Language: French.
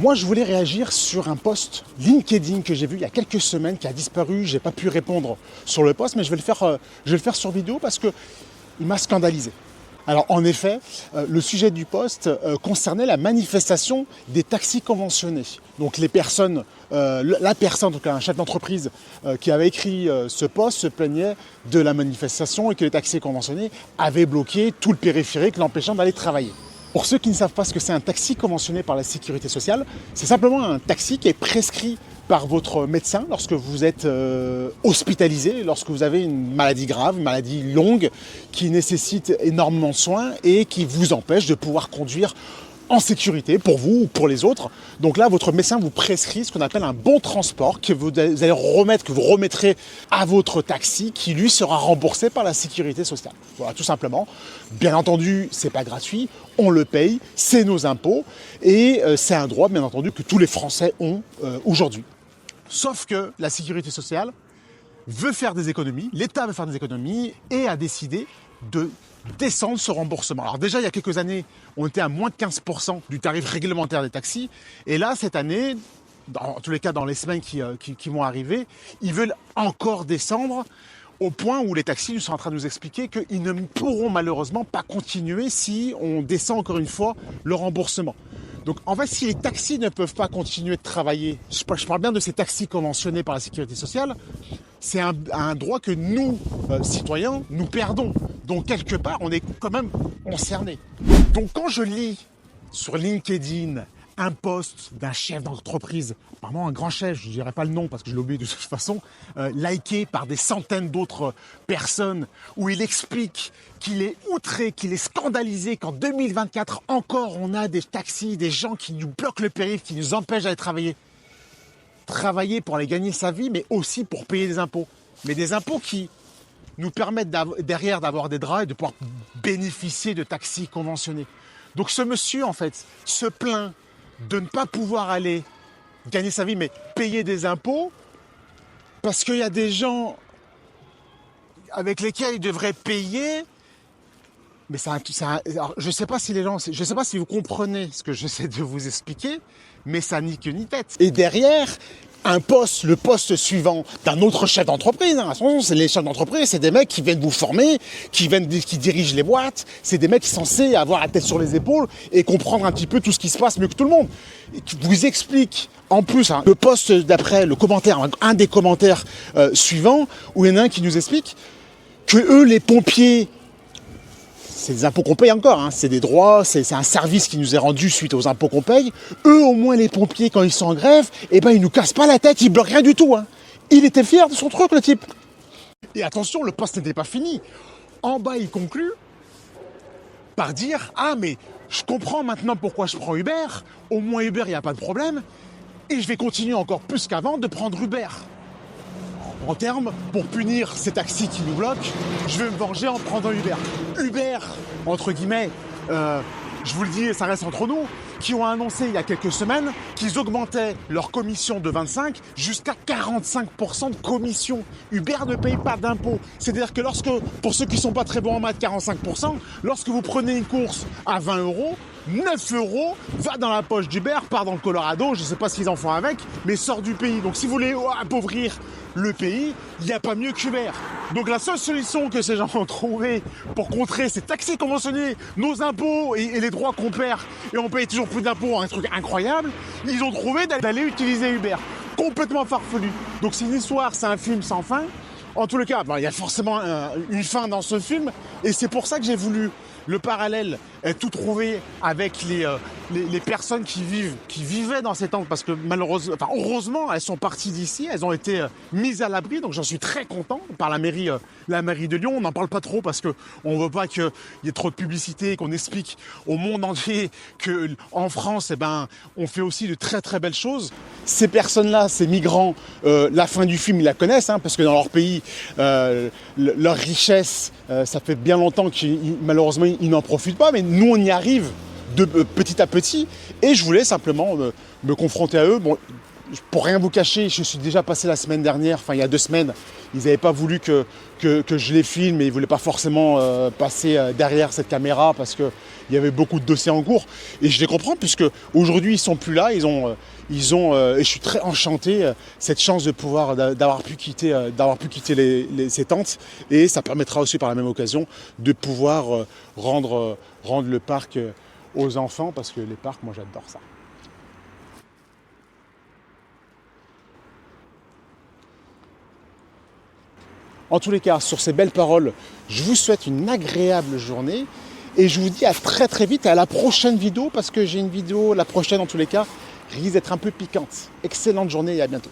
Moi, je voulais réagir sur un post LinkedIn que j'ai vu il y a quelques semaines, qui a disparu. J'ai pas pu répondre sur le post, mais je vais le faire sur vidéo parce que il m'a scandalisé. Alors, en effet, le sujet du post concernait la manifestation des taxis conventionnés. Donc, la personne, donc un chef d'entreprise qui avait écrit ce post se plaignait de la manifestation et que les taxis conventionnés avaient bloqué tout le périphérique, l'empêchant d'aller travailler. Pour ceux qui ne savent pas ce que c'est un taxi conventionné par la Sécurité sociale, c'est simplement un taxi qui est prescrit par votre médecin lorsque vous êtes hospitalisé, lorsque vous avez une maladie grave, une maladie longue qui nécessite énormément de soins et qui vous empêche de pouvoir conduire en sécurité pour vous ou pour les autres. Donc là, votre médecin vous prescrit ce qu'on appelle un bon transport que vous allez remettre, que vous remettrez à votre taxi qui lui sera remboursé par la Sécurité sociale. Voilà, tout simplement. Bien entendu, c'est pas gratuit, on le paye, c'est nos impôts et c'est un droit, bien entendu, que tous les Français ont aujourd'hui. Sauf que la Sécurité sociale veut faire des économies, l'État veut faire des économies et a décidé de descendre ce remboursement. Alors déjà, il y a quelques années, on était à moins de 15% du tarif réglementaire des taxis. Et là, cette année, en tous les cas dans les semaines qui vont arriver, ils veulent encore descendre au point où les taxis sont en train de nous expliquer qu'ils ne pourront malheureusement pas continuer si on descend encore une fois le remboursement. Donc en fait, si les taxis ne peuvent pas continuer de travailler, je parle bien de ces taxis conventionnés par la Sécurité sociale, c'est un droit que nous, citoyens, nous perdons. Donc quelque part, on est quand même concernés. Donc quand je lis sur LinkedIn un post d'un chef d'entreprise, apparemment un grand chef, je ne dirai pas le nom parce que je l'ai oublié de toute façon, liké par des centaines d'autres personnes, où il explique qu'il est outré, qu'il est scandalisé qu'en 2024 encore on a des taxis, des gens qui nous bloquent le périph', qui nous empêchent d'aller travailler. Travailler pour aller gagner sa vie, mais aussi pour payer des impôts. Mais des impôts qui nous permettent derrière d'avoir des draps et de pouvoir bénéficier de taxis conventionnés. Donc ce monsieur, en fait, se plaint de ne pas pouvoir aller gagner sa vie, mais payer des impôts, parce qu'il y a des avec lesquels il devrait payer. Mais alors, je ne sais pas si vous comprenez ce que j'essaie de vous expliquer, mais ça n'a ni queue ni tête. Et derrière, le poste suivant d'un autre chef d'entreprise. Attention, c'est les chefs d'entreprise, c'est des mecs qui viennent vous former, qui dirigent les boîtes, c'est des mecs qui sont censés avoir la tête sur les épaules et comprendre un petit peu tout ce qui se passe mieux que tout le monde. Et qui vous explique, en plus, le poste d'après, le commentaire, un des commentaires suivants, où il y en a un qui nous explique que eux, les pompiers, c'est des impôts qu'on paye encore, c'est des droits, c'est un service qui nous est rendu suite aux impôts qu'on paye. Eux, au moins, les pompiers, quand ils sont en grève, ils nous cassent pas la tête, ils bloquent rien du tout. Il était fier de son truc, le type. Et attention, le poste n'était pas fini. En bas, il conclut par dire « Ah, mais je comprends maintenant pourquoi je prends Uber. Au moins, Uber, il n'y a pas de problème. Et je vais continuer encore plus qu'avant de prendre Uber. » En termes, pour punir ces taxis qui nous bloquent, je vais me venger en prenant Uber. Uber, entre guillemets, je vous le dis, ça reste entre nous, qui ont annoncé il y a quelques semaines qu'ils augmentaient leur commission de 25 jusqu'à 45% de commission. Uber ne paye pas d'impôts. C'est-à-dire que pour ceux qui ne sont pas très bons en maths, 45%, lorsque vous prenez une course à 20 €, 9 € va dans la poche d'Uber, part dans le Colorado, je ne sais pas ce qu'ils en font avec, mais sort du pays. Donc si vous voulez appauvrir le pays, il n'y a pas mieux qu'Uber. Donc la seule solution que ces gens ont trouvée pour contrer ces taxis conventionnés, nos impôts et les droits qu'on perd, et on paye toujours plus d'impôts, un truc incroyable, ils ont trouvé d'aller utiliser Uber. Complètement farfelu. Donc c'est une histoire, c'est un film sans fin. En tous les cas, il y a forcément une fin dans ce film, et c'est pour ça que j'ai voulu le parallèle tout trouvé avec les personnes qui vivaient dans ces tentes, parce que heureusement, elles sont parties d'ici, elles ont été mises à l'abri, donc j'en suis très content par la mairie de Lyon. On n'en parle pas trop parce qu'on ne veut pas qu'il y ait trop de publicité, qu'on explique au monde entier qu'en France, on fait aussi de très très belles choses. Ces personnes-là, ces migrants, la fin du film, ils la connaissent, parce que dans leur pays, leur richesse, ça fait bien longtemps que malheureusement, ils n'en profitent pas, mais nous, on y arrive petit à petit, et je voulais simplement me confronter à eux. Bon, pour rien vous cacher, je suis déjà passé la semaine dernière, enfin il y a 2 semaines, ils n'avaient pas voulu que je les filme et ils ne voulaient pas forcément passer derrière cette caméra parce qu'il y avait beaucoup de dossiers en cours. Et je les comprends puisque aujourd'hui ils ne sont plus là, et je suis très enchanté, cette chance de pouvoir d'avoir pu quitter ces tentes, et ça permettra aussi par la même occasion de pouvoir rendre le parc aux enfants, parce que les parcs, moi j'adore ça. En tous les cas, sur ces belles paroles, je vous souhaite une agréable journée et je vous dis à très très vite et à la prochaine vidéo, parce que j'ai une vidéo, la prochaine en tous les cas, risque d'être un peu piquante. Excellente journée et à bientôt.